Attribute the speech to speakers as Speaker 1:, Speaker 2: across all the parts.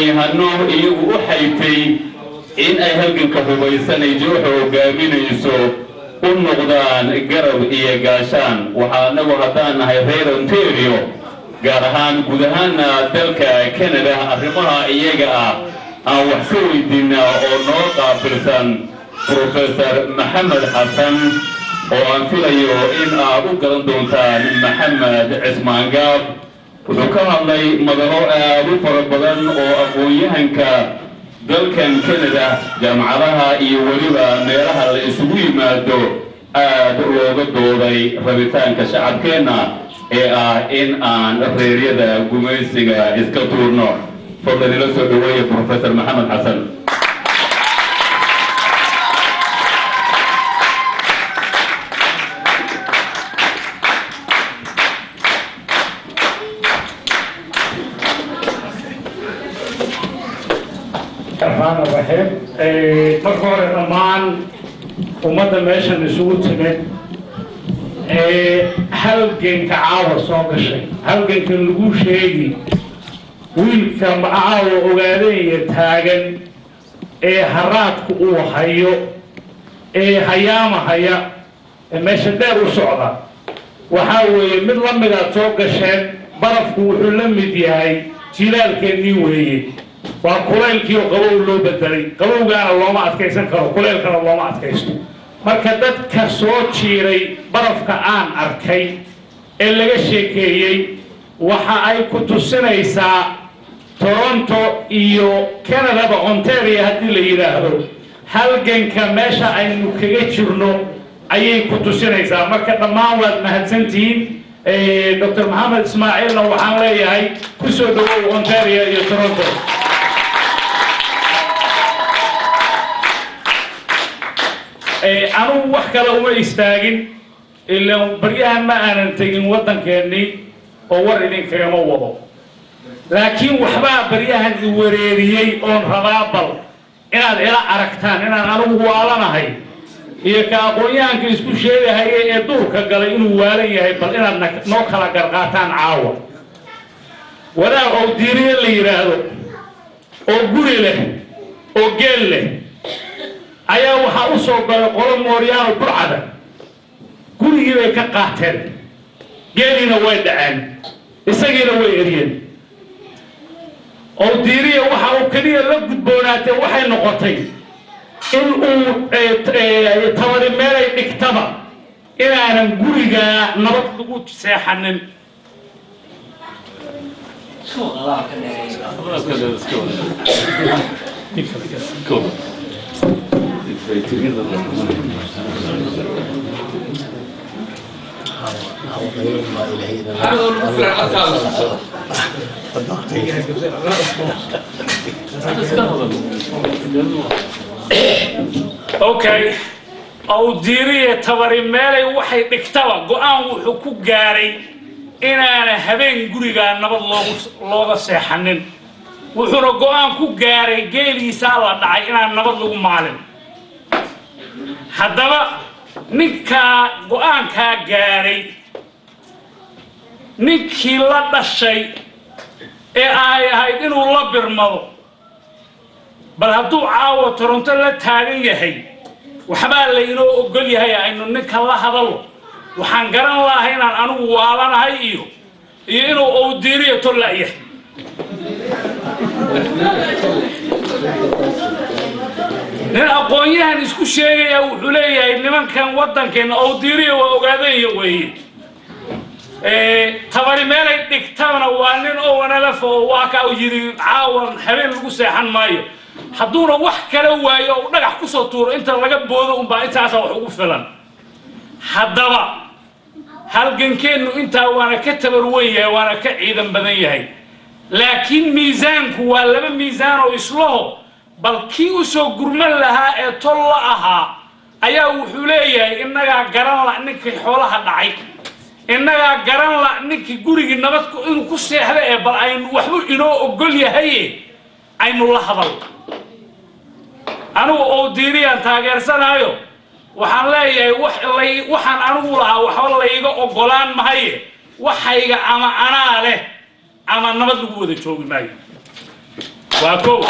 Speaker 1: hanoo iyagu u xaytay in ay halganka hubaysanay jooxa hogaaminayso u noqdaan garab iyo gaashaan waxaa anagu haddaan nahay reer Ontario gaar ahaan guud ahaana dalka Canada arrimaha iyaga aan wax ka weydiinaa oo noo qaabilsan Professor Maxamed Xasan oo aan filayo in aad u garan doontaan Maxamed Cismaan Gaab wuxuu ka hadlay madalo aad u fara badan oo aqoon-yahanka dalkan Canada jaamacadaha iyo waliba meelaha la isugu yimaado aad looga dooday rabitaanka shacabkeena ee in aan reeryada gumaysiga iska tuurno fadlan ila soo dhaweeyo Professor Maxamed Xasan
Speaker 2: الرحمن الرحيم مركور الأمان ومدى ماشا نسوه تمت هلقين كعاوة صوق الشيء هلقين كنلقو شيء ويل كمعاوة وغادين يتاقن هراتك وحيو هياما هيا ماشا دارو صعبة وحاوي من لمدى صوق الشيء برفكو وحلمي ديهاي جلال كنيوهي وكلالكيو قبول لو بدلي قبول قال الله ما أتكيسن كرو كلال كان الله ما أتكيسن مركزات كسوت شيري برف كأن أركي اللي جشكيي وحاي كنت السنة يسا تورونتو إيو كندا بأونتاريو هدي اللي يراهو هل جن كماشا أنو كيجرنو أي كنت السنة يسا مركز ما ولد مهتسنتين دكتور محمد إسماعيل لو حاملي هاي كسو دو أونتاريو إيو تورونتو أنا وحكي لهم يستاجن اللي بريان ما أنا نتجن وطن كأني أوريني كلام وضو لكن وحبا بريان يوريني أون ربابل إلى أركتان أنا هو على هاي هي كأبويان كيسكو شيء هاي يدور كقالين والي هاي بل إلى نوكلا قرقاتان عاوة ولا أوديري اللي يرادو أو قولي له أو قل له ayaa waxa u soo galay qolo mooriyaan burcada gurigii bay ka qaateen geelina way dhaceen isagiina way eriyeen oo diiriye waxa uu kaliya la gudboonaatay waxay noqotay in uu tawari meelay dhigtaba inaanan guriga nabad lagu seexanin اوكي او ديريه تبري ميلي waxay dhigtaba go'aan wuxuu ku gaaray inaana habeen guriga nabad looga seexanin wuxuu go'aan ku gaaray geeliisa la dhacay inaan nabad lagu maalin haddaba ninka go'aanka gaaray ninkii la dhashay ee ay ahayd inuu la birmado bal hadduu caawo Toronto la taagan yahay waxba la inoo ogol yahay aynu ninka la hadalo waxaan garan lahayn inaan anigu waalanahay iyo inuu oo diiriyo tolaya nin aqoon-yahan isku sheegaya wuxuu leeyahay nimankan wadankeena oo diiriyo waa ogaadeen weeye tabari meelay dhigtana waa nin oo wanalaf oo waa ka yiri caawan habeen lagu seexan maayo hadduuna wax kala waayo oo dhagax ku soo tuuro inta laga boodo baa intaas wax ugu filan haddaba halgankeenu inta waana ka tabar weyn yahay waana ka ciidan badan yahay laakiin miisaanku waa laba miisaan oo islaho bal kii u soo gurman lahaa ee tol la ahaa ayaa wuxuu leeyahay inaga garan la ninkii xoolaha dhacay inaga garan la ninkii gurigii nabadku inuu ku seexdo ee bal aynu waxba inoo ogol yahay aynu la hadal anigu oo diiriyaan taageersanayo waxaan leeyahay waxaan anigu lahaa waxba la iga ogolaan mahaye waxayga ama anaa leh ama nabad lagu wada joogi maayo واكو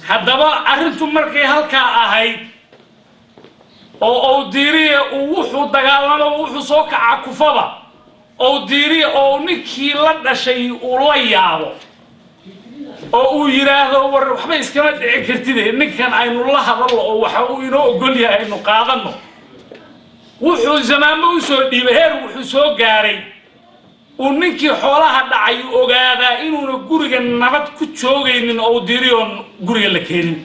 Speaker 2: haddaba arrintu markay halkaa ahayd oo diiriye uu wuxuu dagaalamo wuxuu soo kaca kufaba oo diiriye oo ninkii la dhashay uu la yaabo oo uu yiraahdo war waxba iskama dhici kartid ninkan aynu la hadalno oo waxa uu inoo ogol yahay inuu qaadano wuxuu zamaamo u soo dhiibay heer wuxuu soo gaaray uu ninkii xoolaha dhacay ogaadaa inuuna guriga nabad ku joogaynin oo diiriyo guriga la keenin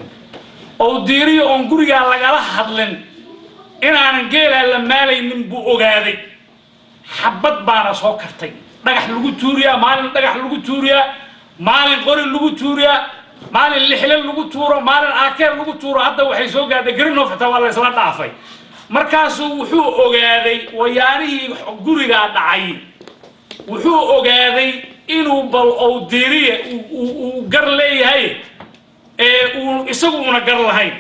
Speaker 2: oo diiriyo on guriga lagala hadlin inaan geela la maalaynin buu ogaaday xabad baana soo kartay dhagax lagu tuuriyaa maalin dhagax lagu tuuriyaa maalin qori lagu tuuriyaa maalin lixlan lagu tuuro maalin aakeer lagu tuuro hadda waxay soo gaadhay Greenhof xitaa waa la isla dhaafay markaasuu wuxuu ogaaday wayaanihii guriga dhacay wuxuu ogaaday inuu bal oo diiriye uu gar leeyahay uu isagu una gar lahayn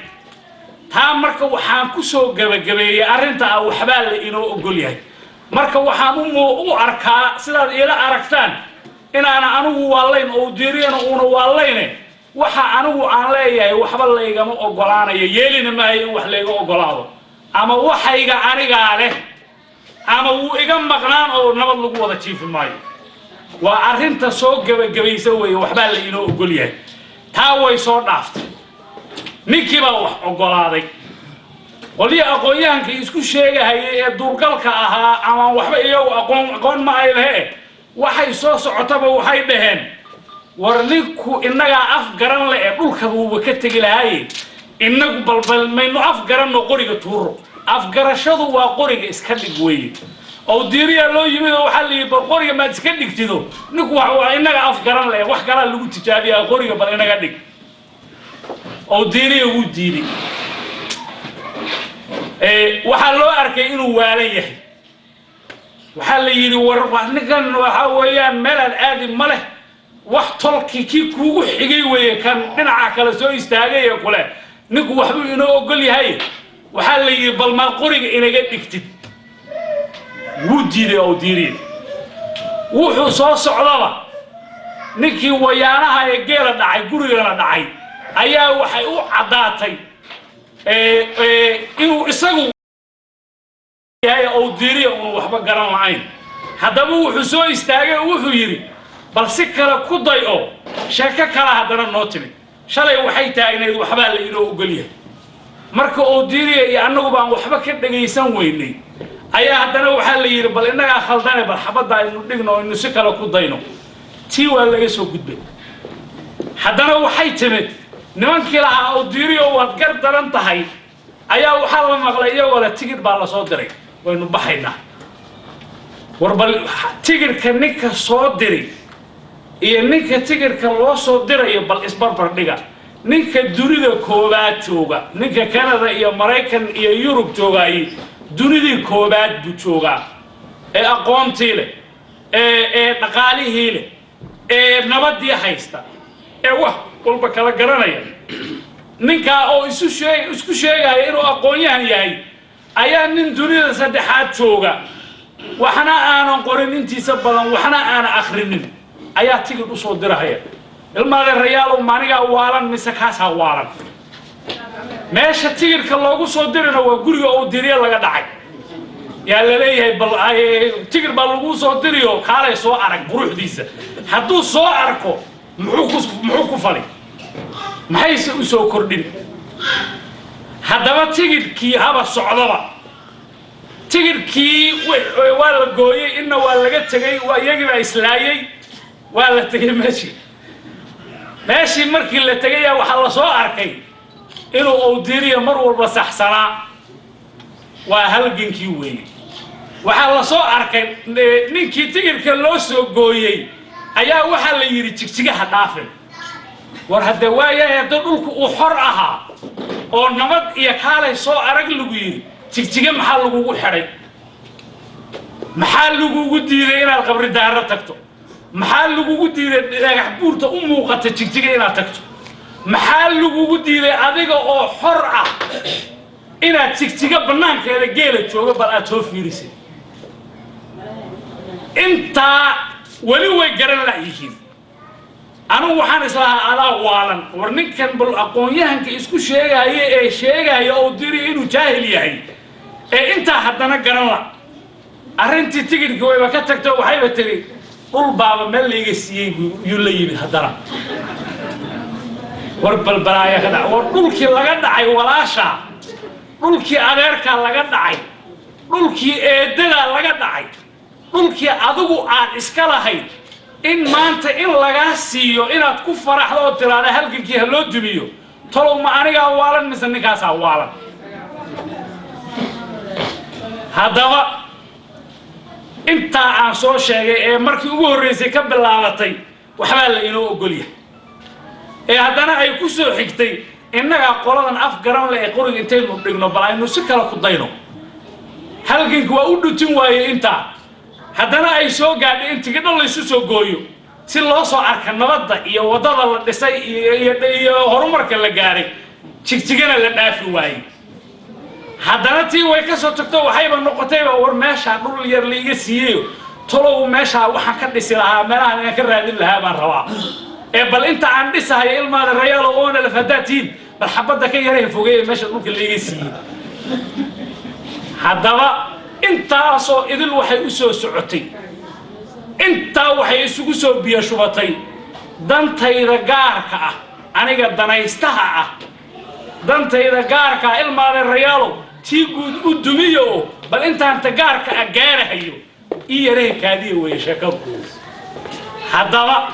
Speaker 2: taa marka waxaan ku soo gabagabeeyay arrinta waxba la inoo ogol yahay marka waxaan u arkaa sidaad ila aragtaan inaana anigu waalayn oo diiriyana una waalayne waxa anigu aan leeyahay waxba la igama ogolaanayo yeelina ma ay wax la iga ogolaado ama waxayga aniga leh ama uu iga maqnaan oo nabad lagu wada jiifi maayo waa arrinta soo gabagabaysa weeye waxba la inoo ogol yahay taa way soo dhaaftay ninkii baa wax ogolaaday waliya aqoonyahanka isku sheegay ee duurgalka ahaa ama waxba iyagu aqoon ma ay lehe waxay soo socotaba waxay dhaheen war ninku inaga af garan la ee dhulka uu ka tagi lahaay inagu balbal mayno af garanno qoriga tuuro af garashadu waa qoriga iska dhig weeye oo diiriya loo yimid waxa la yiri qoriga ma iska dhigtido ninku waxa inaga af garan la wax kala lagu tijaabiyaa qoriga bal inaga dhig oo diiriya uu diiday waxa loo arkay inuu waalan yahay waxa la yiri war ninkan waxa weeyaan meel aadi ma leh wax tolki ki kuugu xigay weeye kan dhinaca kala soo istaagay kule ninku waxbu inoo ogol yahay waxa la yiri bal ma qoriga inaga dhigtid wuu diiday oo diiriye wuxuu soo socdaba ninkii wayaanaha ee geela dhacay guriga la dhacay ayaa waxay u cadaatay inuu isagu yahay oo diiriye uu waxba garan lahayn haddaba wuxuu soo istaagay wuxuu yiri bal si kala ku day oo sheeko kala hadana noo timid shalay waxay taagneed waxba la inoo ogol yahay marka oo diiriye iyo anagu baan waxba ka dhageysan weynay ayaa hadana waxa la yiri bal inaga khaldane bal xabada aynu dhigno inuu si kala ku dayno tii waa laga soo gudbay hadana waxay timid nimankii lahaa oo diiriye waad gar daran tahay ayaa waxa la maqlay iyagoo la tigid baa la soo diray waynu baxaynaa war bal tigirka ninka soo diray iyo ninka tigirka loo soo dirayo bal isbarbar dhiga ninka dunida koobaad jooga ninka Canada iyo Mareykan iyo Yurub joogay dunidii koobaad buu joogaa ee aqoontii leh ee dhaqaalihii leh ee nabadii haysta ee wax walba kala garanaya ninka oo isku sheegay inuu aqoonyahan yahay ayaa nin dunida saddexaad jooga waxna aanan qorin intiisa badan waxna aan akhrinin ayaa tigid u soo dirahaya ilmaade rayaal oo maniga waalan mise kaasa waalan meesha tigidka loogu soo dirina waa guriga oo diiriye laga dhacay yaa la leeyahay bal tigid baa lagu soo diriyo kaalay soo arag quruxdiisa hadduu soo arko muxuu ku fali maxayse u soo kordhin haddaba tigidkii haba socdaba tigidkii waa la gooyay inna waa laga tagay waa iyagii baa islaayay waa la tagay meeshii markii la tagay waxa la soo arkay inuu oo diiriye mar walba saxsanaa waa halgankii weeyay waxa la soo arkay ninkii tigidka loo soo gooyay ayaa waxa la yiri jigjigaha dhaafin war hadda waayahay dhulku uu xor ahaa oo nabad iyo kaalay soo arag lagu yiri jigjiga maxaa lagu xiray maxaa lagu diiday inaad qabri daaro tagto maxaa lagu diiday dhagax buurta u muuqata jigjiga inaad tagto maxaa lagu diiday adiga oo xor ah inaad jigjiga banaankeeda geela jooga bal aad soo fiirisid انت ولي ويقرن لأيهين أنا وحان إسلاها على والن ورنك كان بالأقوياء كإسكو شيء هي أو ديري إنه جاهل يهي انت حدنا قرن لا أرنتي تيجي كوي بكتك تو حيبة تري قل بابا ملي يسيب يلي هدرا وربل برايا كذا ورقولك لقد عي ولاشا قولك أغيرك لقد عي قولك إدلا لقد عي قولك أذوق عن إسكالا هاي إن ما أنت إن لقاسيو إن أتكفر أحلى وترى هلك كي هلو دبيو طلوا معاني أولا مثل نكاس أولا هذا انت عن soo sheegay markii ugu horeysay ka bilaabatay waxba la inoo ogolyahay hadana ay ku soo xigtay innaga qoladan af garan la ee qoriga intaynu dhigno bal aynu si kala ku dayno halkii waa u dhutin waayay inta hadana ay soo gaadhay intii dhan la isu soo gooyo si loo soo arka nabadda iyo wadada la dhisay iyo horumarka la gaaray jigjigana la dhaafi waayay haddana tii way ka soo tagto waxayba noqotayba war meesha dhul yar la iga siiyo tolow meesha waxa ka dhisi lahaa meelaha aan ka raadin lahaa baan rabaa bal inta aan dhisahay ilmaada rayaal oo la fadaatiin bal xabada ka yaray fogay meesha dhulka la iga siiyo haddaba intaasoo idil waxay u soo socotay inta waxay isugu soo biyo shubatay dantayda gaarka ah aniga danaystaha ah dantayda gaarka ilmaada rayaalo تيجود قدوميو بل أنت جارك أجاره هيو إيه كذي ويشكل هذا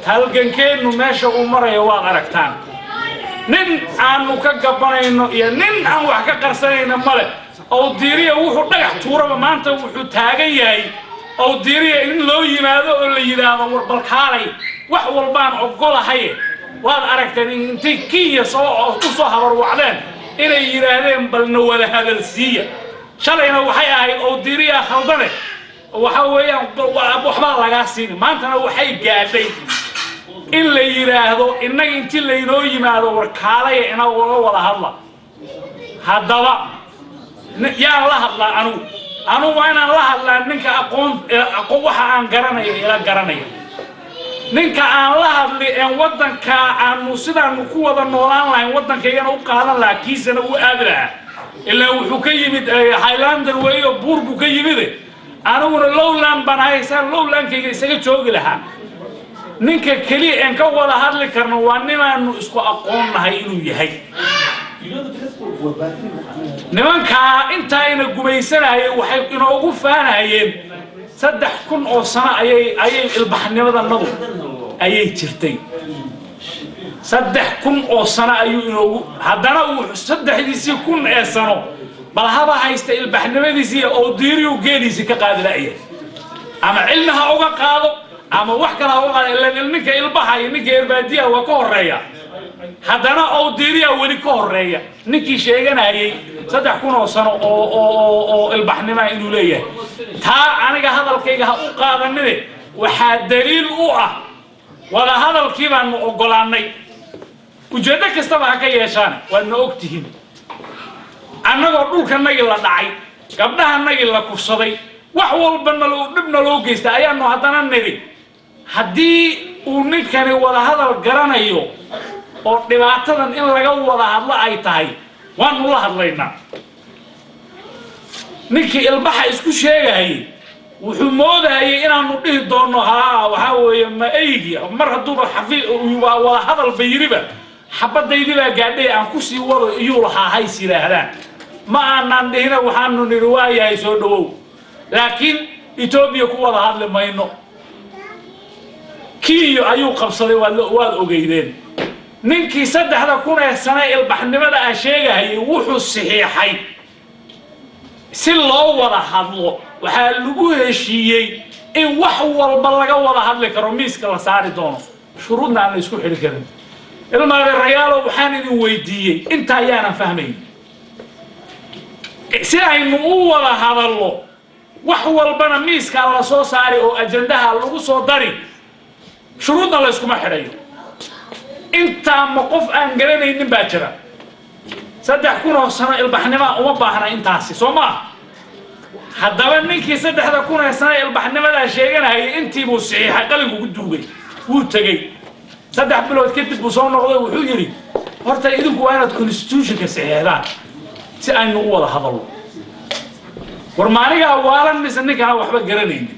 Speaker 2: هالجن كأنه ماشى عمره يواقع ركتان نن عنو كجبنا إنه نن عن وحكة قرصنا ماله أو ديريه وحده يحتورا ما أنت وحتاجي أو ديريه إن لو ينادو اللي ينادو بالكاري وحول بان عقله هي واقع ركتان أنت كي صوها وروعلان إلى يرانين بل نوال هذا السيء شلينا وحياة أو ديريا خلدنا وحويا أبو حمار لقاسين ما أنت وحي قاعدين إلا يراهدو إنك أنت اللي يروي ما هذا وركالي إنا ولا هلا هذا يا الله الله أنا وين الله الله إنك أقوى عن قرني إلى قرني نك الله اللي إن ودن كأن مسدا نقوة النوران لا إن ودن كيان وقالا لا كيسنا وقادرة إلا وحكيمة هايلاندر ويا بورج وكيمة أنا ور لولاند بنايسان لولاند كي سجى شوق لها نك كلي إن كولا هذا كرنا وانما إنه إسقى أقوم هاي إنه يهاي نمان كا أنت إن الجميسنا هي وحي إنه أوقف أنا هين صدق كن أو سنة أي البحر نبض النظر أي ترتي صدق كن أو سنة أي هذانا صدق يدي كن أي سنة بل هذا هيست البحر نبض يسي أو ديريو جيدي سك قادر أيه أما علمها أوقع قاضو أما وحكنا أوقع إلا إنك البحر إنك البادية وكوريا هذانا أو ديريو ونكوريا نكى شيئا أيه صدق كن أو سنة أو البحر نبض إنه ليه تا أنا هذا الكيجا أوقع النبي وحد دليل أوقع ولا هذا الكيبان أقولاني وجدك استبع كيشان وأنا أكتهم أنا أقول كنا يلا داعي قبلها أنا يلا كفصدي وحول بنا لو جست أيام هذا النبي هدي ونكني ولا هذا الجران أيو أو دبعتنا إن رجوا ولا هذا أي تاي وأنا الله هذلنا نكى البحر إسكو شيء هي وحمودة هي إن نطيه دونها وحاول ما أيجي مرة دوبر حفيظ وهذا البيربة حبة ديدي قاعدة عن كوسي ور يورها هاي سيرها ما عندنا وحنا نرواية يسودو لكن إثيوبيا كولا هذا ما ينو كي أيو قبصة والأوجيدين نكى صدق هذا كونه السنة البحر نبدأ أشياء هي وحو الصحيحين سلوا ولا هذلو وحلوه شيء إن وحول بلغ ولا هذل كرميس كلا سعر دونه شروطنا على يسكو حلو كلام إلما الرجال وحنين ويديه أنت أيانا فاهمين سعي مو ولا هذلو وحول بنا ميس كلا صو سعر أو أجندها لو صو داري شروطنا على يسكو ما حريو أنت موقف أنجلنا إن باكرة صدق كونه سنة البحنما وما بحنا أنت هسي سوما haddaba ninkii 3,000 sano ilbaxnimada sheeganayay intii buu saxiixay qalinka ugu duugay wuu tagay 3 bilood kadib buu soo noqday wuxuu yiri horta idinku waa inaad constitution-ka saxiixdaan si aynu u wada hadalno warmaaniga waalan mise ninka waxba garanaynin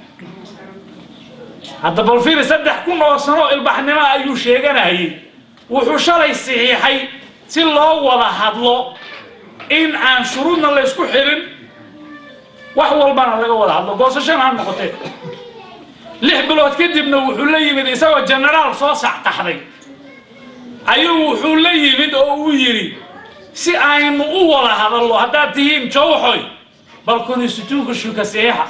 Speaker 2: hadda bal fiiri 3,000 sano ilbaxnimo ayuu sheeganayay wuxuu shalay saxiixay si loo wada hadlo in aan shuruudna la isku xirin wax walbana laga wada hadlo goosashana aan noqotay 6 bilood kadibna wuxuu la yimid isagoo generaal soo saxtaxday ayuu wuxuu la yimid oo uu yiri si aynu u wada hadallo haddaad tihiin jawxoy bal constitution-ka shuka saxiixa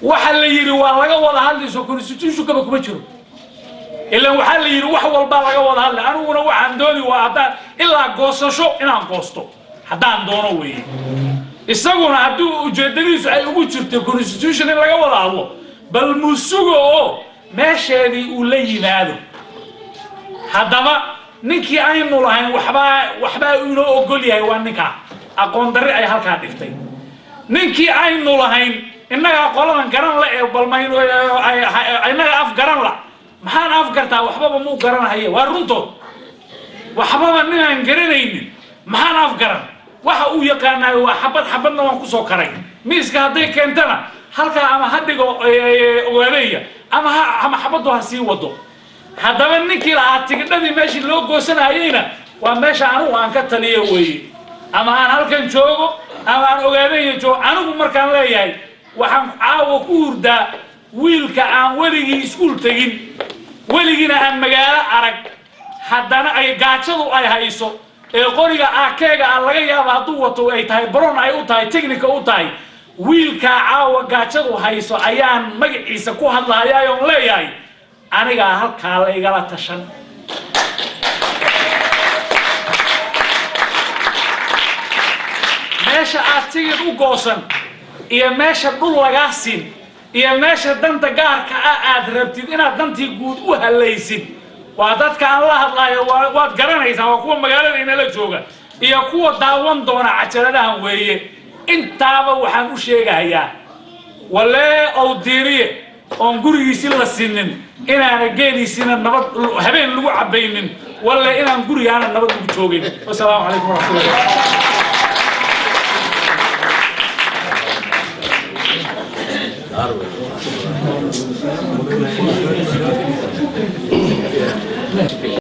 Speaker 2: waxa la yiri waa laga wada hadlayso constitution-ka kuma jiro ilaa waxa la yiri wax walba laga wada hadlay aniguna waxaan dooni waa hadda ilaa goosasho inaan goosto haddaan doono weeye isaguna hadduu ujeedadiisu ay ugu jirto constitution in laga wada hadlo bal musugo oo meesheedii uu la yimaado haddaba ninkii aynu lahayn waxba inoo ogol yahay waa ninka aqoon darri ay halkaa dhigtay ninkii aynu lahayn innaga qoladan garan la ee balmayno innaga af garan la maxaan af gartaa waxbaba muu garanahaye waa runtood waxbaba ninaan garanaynin maxaan af garan waxa uu yaqaanayo waa xabadna waan ku soo karay miiska hadday keentana halkaa ama ha dhigo ogaadeeya ama xabaddu ha sii wado haddaba ninkii lahaa tigidhadii meeshii loo goosanayayna waa meesha anigu aan ka taliyo weeye ama aan halkan joogo ama aan ogaadeeya joogo anigu markaan leeyahay waxaan caawa ku hurdaa wiilka aan weligii iskuul tegin weligiina aan magaalo arag haddana ay gaajadu ay hayso ee qoriga aakeega aan laga yaabo hadduu wato ay tahay baron ay u tahay technical u tahay wiilka caawa gaajadu hayso ayaan magaciisa ku hadlahayaa oo leeyahay aniga halkaa la igala tashan meesha aad tigid u goosan iyo meesha dhul lagaa siin iyo meesha danta gaarka aad rabtid inaad dantii guud u halaysid waa dadka aan la hadlayo waad garanaysaa waa kuwa magaalada inala jooga iyo kuwa daawan doona cajaladahan weeye intaaba waxaan u sheegayaa walee oo diiriye oon gurigiisi la siinin inaana geediisina nabad habeen lagu cabaynin walee inaan gurigaana nabad ugu joogin wassalaamu calaykum waraxmatullahi
Speaker 3: Arwe.